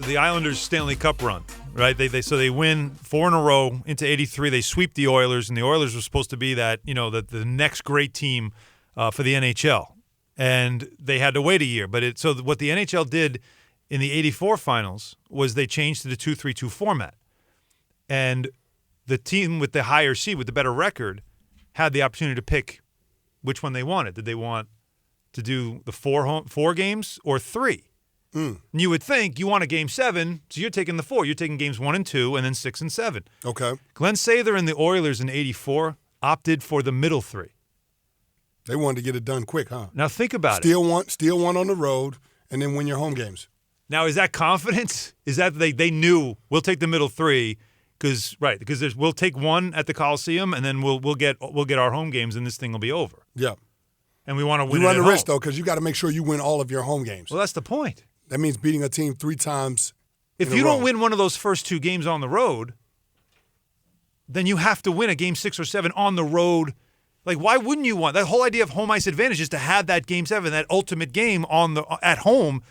The Islanders' Stanley Cup run, right? They win 4 in a row into '83. They sweep the Oilers, and the Oilers were supposed to be that the next great team for the NHL, and they had to wait a year. But so what the NHL did in the '84 finals was they changed to the 2-3-2 format, and the team with the higher seed, with the better record, had the opportunity to pick which one they wanted. Did they want to do the 4 games or 3? And you would think you want a game 7, so you're taking the 4. You're taking games 1 and 2, and then 6 and 7. Okay. Glenn Sather and the Oilers in '84 opted for the middle 3. They wanted to get it done quick, huh? Now think about it. Steal one on the road, and then win your home games. Now, is that confidence? Is that they knew we'll take the middle 3 because we'll take 1 at the Coliseum, and then we'll get our home games, and this thing will be over. Yeah. And we want to win. You run the risk though, because you got to make sure you win all of your home games. Well, that's the point. That means beating a team 3 times. If you don't win one of those first 2 games on the road, then you have to win a game 6 or 7 on the road. Like, why wouldn't you want that whole idea of home ice advantage is to have that game 7, that ultimate game at home?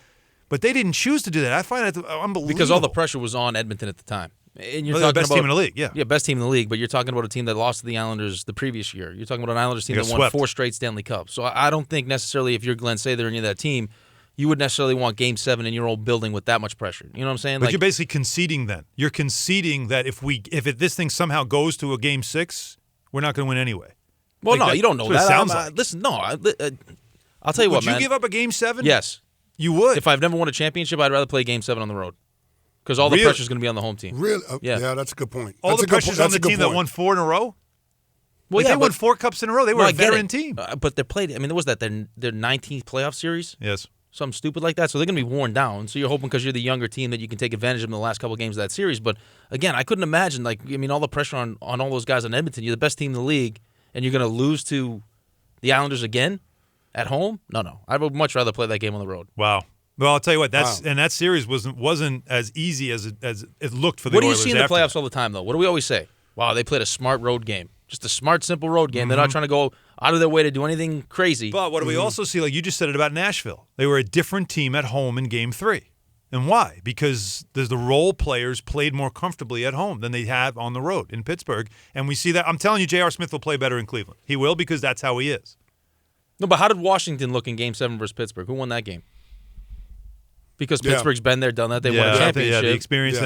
But they didn't choose to do that. I find it unbelievable. Because all the pressure was on Edmonton at the time. And you're talking talking the best about, team in the league, yeah. Yeah, best team in the league, but you're talking about a team that lost to the Islanders the previous year. You're talking about an Islanders team that won 4 straight Stanley Cups. So I don't think necessarily if you're Glenn Sather and you're that team, you would necessarily want Game 7 in your old building with that much pressure. You know what I'm saying? But you're basically conceding then. You're conceding that if this thing somehow goes to a Game 6, we're not going to win anyway. Well, no, you don't know that. It sounds like. Listen, no, I'll tell you what, man. Would you give up a Game 7? Yes. You would? If I've never won a championship, I'd rather play Game 7 on the road. Because all the pressure is going to be on the home team. Really? Yeah, that's a good point. All the pressure's on the team that won 4 in a row? Well, they won 4 cups in a row. They were a veteran team. But they played, what was that, their 19th playoff series? Yes. Something stupid like that. So they're going to be worn down. So you're hoping because you're the younger team that you can take advantage of them in the last couple of games of that series. But, again, I couldn't imagine, all the pressure on all those guys in Edmonton. You're the best team in the league, and you're going to lose to the Islanders again at home? No. I would much rather play that game on the road. Wow. Well, I'll tell you what. And that series wasn't as easy as it looked for the Oilers. What do you see in the playoffs all the time, though? What do we always say? Wow, they played a smart road game. Just a smart, simple road game. They're not trying to go out of their way to do anything crazy. But what do we also see? Like you just said it about Nashville. They were a different team at home in Game 3. And why? Because the role players played more comfortably at home than they have on the road in Pittsburgh. And we see that. I'm telling you, J.R. Smith will play better in Cleveland. He will because that's how he is. No, but how did Washington look in Game 7 versus Pittsburgh? Who won that game? Because Pittsburgh's been there, done that. They won a championship. The experience.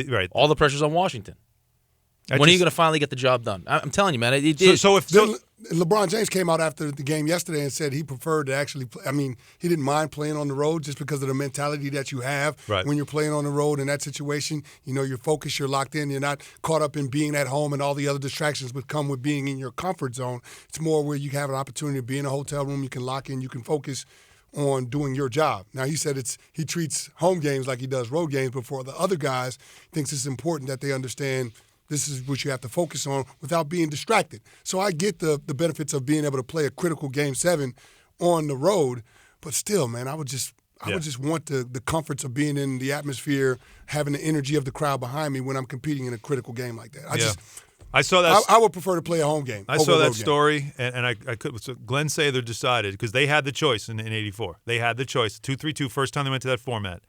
Right. All the pressure's on Washington. When are you going to finally get the job done? I'm telling you, man. LeBron James came out after the game yesterday and said he preferred to actually play. I mean, he didn't mind playing on the road just because of the mentality that you have when you're playing on the road in that situation. You know, you're focused, you're locked in, you're not caught up in being at home and all the other distractions that come with being in your comfort zone. It's more where you have an opportunity to be in a hotel room, you can lock in, you can focus on doing your job. Now, he said he treats home games like he does road games, but for the other guys, he thinks it's important that they understand this is what you have to focus on without being distracted. So I get the benefits of being able to play a critical Game 7 on the road, but still, man, I would just want the comforts of being in the atmosphere, having the energy of the crowd behind me when I'm competing in a critical game like that. I saw that. I would prefer to play a home game. I saw that story, and I could. So Glenn Sather decided because they had the choice in '84. They had the choice 2-3-2 first time they went to that format,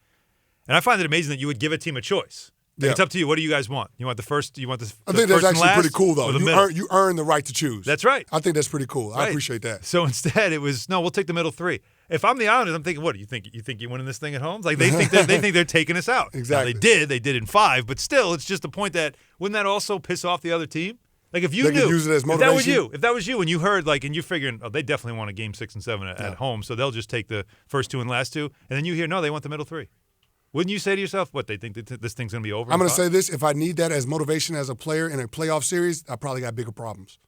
and I find it amazing that you would give a team a choice. Like, it's up to you. What do you guys want? You want the first? You want the I think that's actually pretty cool, though. You earn the right to choose. That's right. I think that's pretty cool. Right. I appreciate that. So instead, it was we'll take the middle 3. If I'm the Islanders, I'm thinking, what do you think? You think you're winning this thing at home? Like they think they're taking us out. Exactly. Now, they did in 5, but still, it's just a point that wouldn't that also piss off the other team? Like if you could use it as motivation. If that was you, and you heard and you're figuring, they definitely want a Game 6 and 7 at home, so they'll just take the first 2 and last 2, and then you hear no, they want the middle 3. Wouldn't you say to yourself, what, they think that this thing's going to be over? I'm going to say this. If I need that as motivation as a player in a playoff series, I probably got bigger problems.